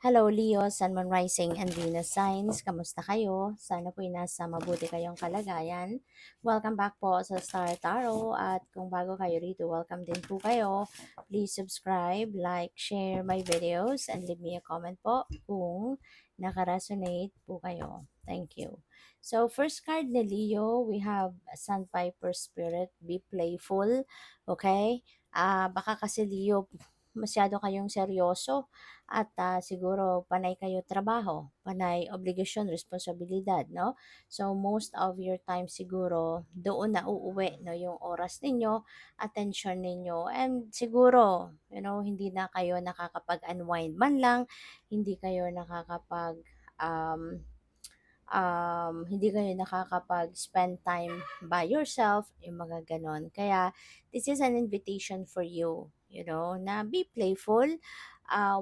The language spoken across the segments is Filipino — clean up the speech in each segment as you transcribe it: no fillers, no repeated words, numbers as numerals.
Hello Leo, Sun, Moon, Rising, and Venus signs. Kamusta kayo? Sana po'y nasa mabuti kayong kalagayan. Welcome back po sa Star Tarot at kung bago kayo rito, welcome din po kayo. Please subscribe, like, share my videos, and leave me a comment po kung nakaresonate po kayo. Thank you. So, first card ni Leo, we have Sandpiper Spirit, be playful. Okay? Baka kasi Leo, masyado kayong seryoso at siguro panay kayo trabaho, panay obligasyon, responsibilidad, no? So most of your time siguro doon na uuwi, no, yung oras ninyo, attention ninyo, and siguro, hindi na kayo nakakapag-unwind man lang, hindi kayo nakakapag hindi kayo nakakapag-spend time by yourself, yung mga ganon. Kaya, this is an invitation for you, na be playful.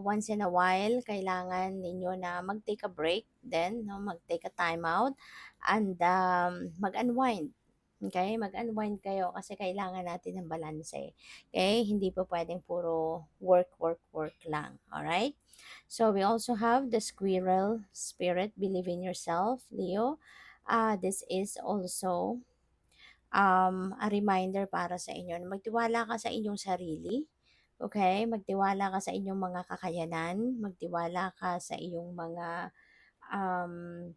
Once in a while, kailangan ninyo na mag-take a break, then, no, mag-take a time out, and mag-unwind. Okay? Mag-unwind kayo kasi kailangan natin ng balanse. Okay? Hindi po pwedeng puro work, work, work lang. Alright? So we also have the squirrel spirit, believe in yourself, Leo. This is also a reminder para sa inyo na magtiwala ka sa inyong sarili. Okay? Magtiwala ka sa inyong mga kakayanan, magtiwala ka sa iyong mga um,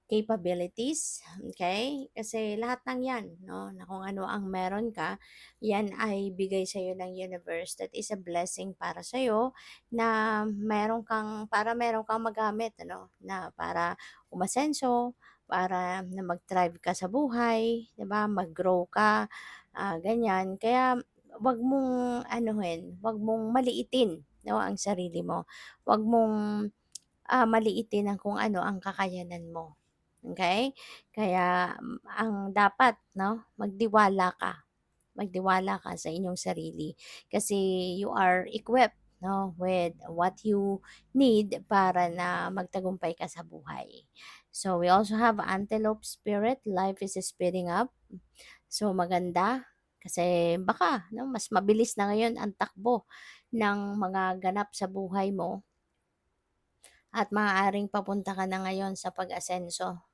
capabilities, okay? Kasi lahat ng 'yan, no, na kung ano ang meron ka, 'yan ay bigay sa iyo ng universe. That is a blessing para sa iyo na meron kang magamit, ano, na para umasenso, para na mag-thrive ka sa buhay, 'di ba? Mag-grow ka, ganyan. Kaya 'wag mong maliitin, no, ang sarili mo. 'Wag mong maliitin ang kung ano ang kakayanan mo. Okay? Kaya ang dapat, no, magtiwala ka. Magtiwala ka sa inyong sarili kasi you are equipped, no, with what you need para na magtagumpay ka sa buhay. So we also have antelope spirit, life is speeding up. So maganda kasi baka, no, mas mabilis na ngayon ang takbo ng mga ganap sa buhay mo at maaaring papunta ka na ngayon sa pag-asenso,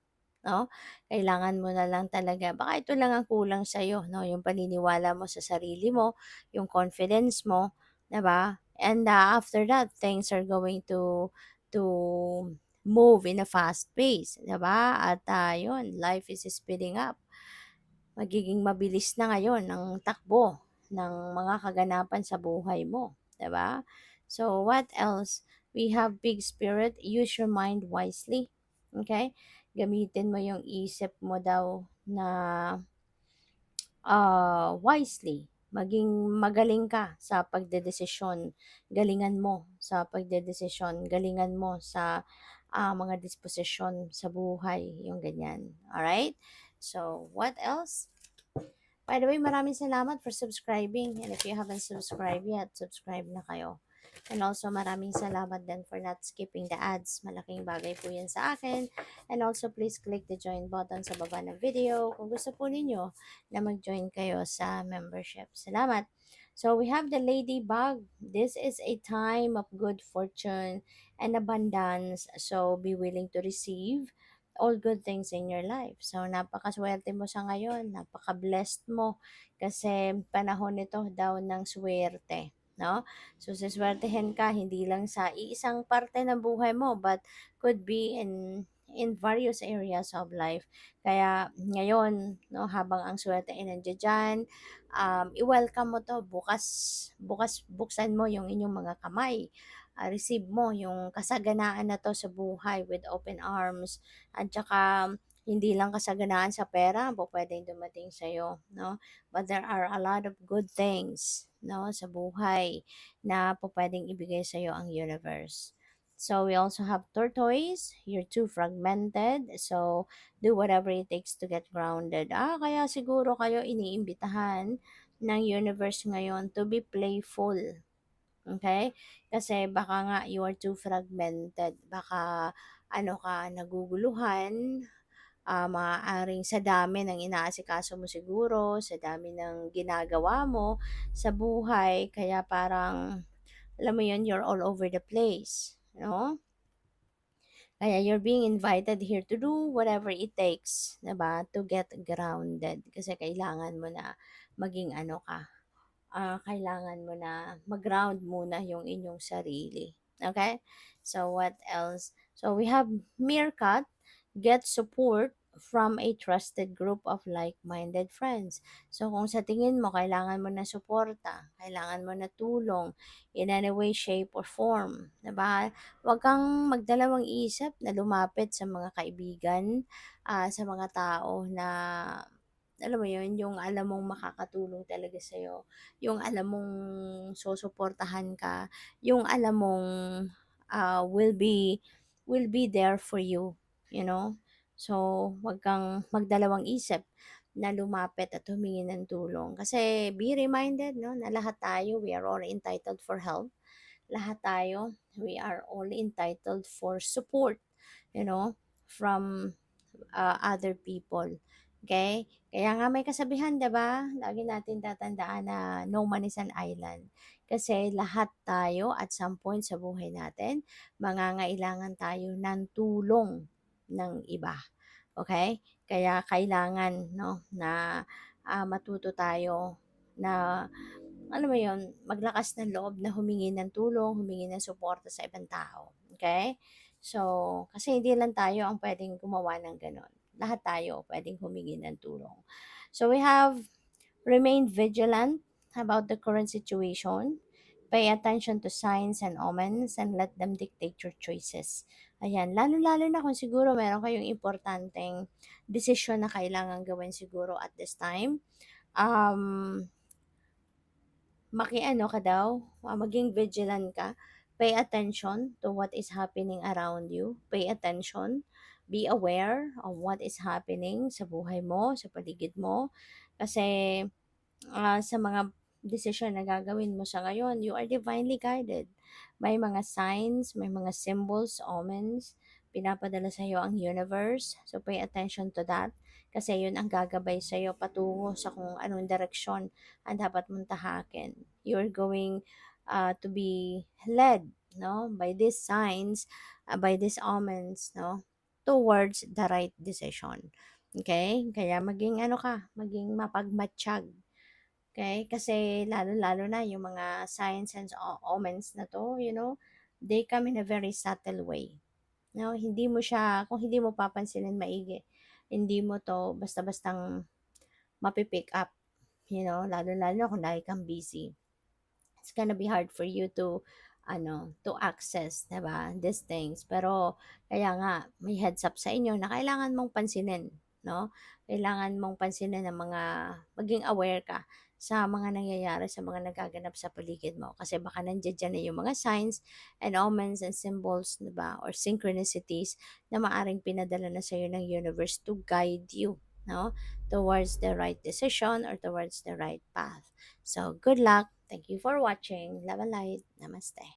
'no? Kailangan mo na lang talaga baka ito lang ang kulang sa'yo, 'no, yung paniniwala mo sa sarili mo, yung confidence mo, 'di ba? And, after that things are going to move in a fast pace, 'di ba? At, yun, life is speeding up. Magiging mabilis na ngayon ang takbo ng mga kaganapan sa buhay mo, 'di ba? So what else? We have big spirit, use your mind wisely. Okay? Gamitin mo yung isip mo daw na wisely. Maging magaling ka sa pagdedesisyon. Galingan mo sa pagdedesisyon. Galingan mo sa mga disposisyon sa buhay. Yung ganyan. Alright? So, what else? By the way, maraming salamat for subscribing. And if you haven't subscribed yet, subscribe na kayo. And also, maraming salamat din for not skipping the ads. Malaking bagay po yan sa akin. And also, please click the join button sa baba ng video kung gusto po ninyo na mag-join kayo sa membership. Salamat! So, we have the ladybug. This is a time of good fortune and abundance. So, be willing to receive all good things in your life. So, napakaswerte mo sa ngayon, napaka-blessed mo kasi panahon nito daw ng swerte, no? So, siswertehin ka hindi lang sa iisang parte ng buhay mo but could be in various areas of life. Kaya ngayon, no, habang ang swerte ay nandiyan dyan, i-welcome mo to. Bukas buksan mo yung inyong mga kamay. Receive mo yung kasaganaan na to sa buhay with open arms at saka hindi lang kasaganaan sa pera po pwedeng dumating sa'yo, no? But there are a lot of good things, no, sa buhay na po pwedeng ibigay sa'yo ang universe. So we also have tortoise, you're too fragmented, so do whatever it takes to get grounded. Kaya siguro kayo iniimbitahan ng universe ngayon to be playful. Okay? Kasi baka nga you are too fragmented. Baka naguguluhan, maaaring sa dami ng inaasikaso mo siguro, sa dami ng ginagawa mo sa buhay, kaya parang, alam mo yun, you're all over the place, no? Kaya you're being invited here to do whatever it takes, 'di ba, to get grounded. Kasi kailangan mo na maging ano ka, kailangan mo na mag-ground muna yung inyong sarili. Okay? So, what else? So, we have Meerkat, get support from a trusted group of like-minded friends. So, kung sa tingin mo, kailangan mo na suporta, kailangan mo na tulong in any way, shape, or form. Diba? Huwag kang magdalawang isip na lumapit sa mga kaibigan, sa mga tao na alam mo yun, yung alam mong makakatulong talaga sa'yo, yung alam mong susuportahan ka, yung alam mong will be there for you, you know? So, wag kang magdalawang isip na lumapit at humingi ng tulong. Kasi be reminded, no, na lahat tayo, we are all entitled for help. Lahat tayo, we are all entitled for support, you know, from other people. Okay? Kaya nga may kasabihan, 'di ba? Lagi natin tatandaan na no man is an island. Kasi lahat tayo at some point sa buhay natin, mangangailangan tayo ng tulong ng iba. Okay? Kaya kailangan no na matuto tayo na alam mo yon, maglakas ng loob na humingi ng tulong, humingi ng suporta sa ibang tao. Okay? So, kasi hindi lang tayo ang pwedeng gumawa ng gano'n. Lahat tayo pwedeng humingi ng tulong. So, we have remain vigilant about the current situation. Pay attention to signs and omens and let them dictate your choices. Ayan, lalo-lalo na kung siguro meron kayong importanteng desisyon na kailangan gawin siguro at this time. Um, Makiano ka daw, maging vigilant ka. Pay attention to what is happening around you. Pay attention. Be aware of what is happening sa buhay mo, sa paligid mo. Kasi sa mga desisyon na gagawin mo sa ngayon, you are divinely guided. May mga signs, may mga symbols, omens, pinapadala sa iyo ang universe. So pay attention to that. Kasi yun ang gagabay sa iyo patungo sa kung anong direksyon ang dapat mong tahakin. You're going to be led, no, by these signs, by these omens, no, towards the right decision. Okay? Kaya maging ano ka, maging mapagmatsyag. Okay? Kasi lalo-lalo na yung mga signs and omens na to, you know, they come in a very subtle way. No, hindi mo siya, kung hindi mo papansinin maigi, hindi mo to basta-bastang mapipick up, you know, lalo-lalo kung lagi kang busy. It's gonna be hard for you to to access, 'di ba, these things. Pero kaya nga may heads up sa inyo na kailangan mong pansinin, no? Kailangan mong pansinin ang mga maging aware ka sa mga nangyayari, sa mga nagaganap sa paligid mo. Kasi baka nandiyan dyan na yung mga signs and omens and symbols, 'di ba, or synchronicities na maaring pinadala na sa iyo ng universe to guide you, no? Towards the right decision or towards the right path. So, good luck. Thank you for watching. Love and light. Namaste.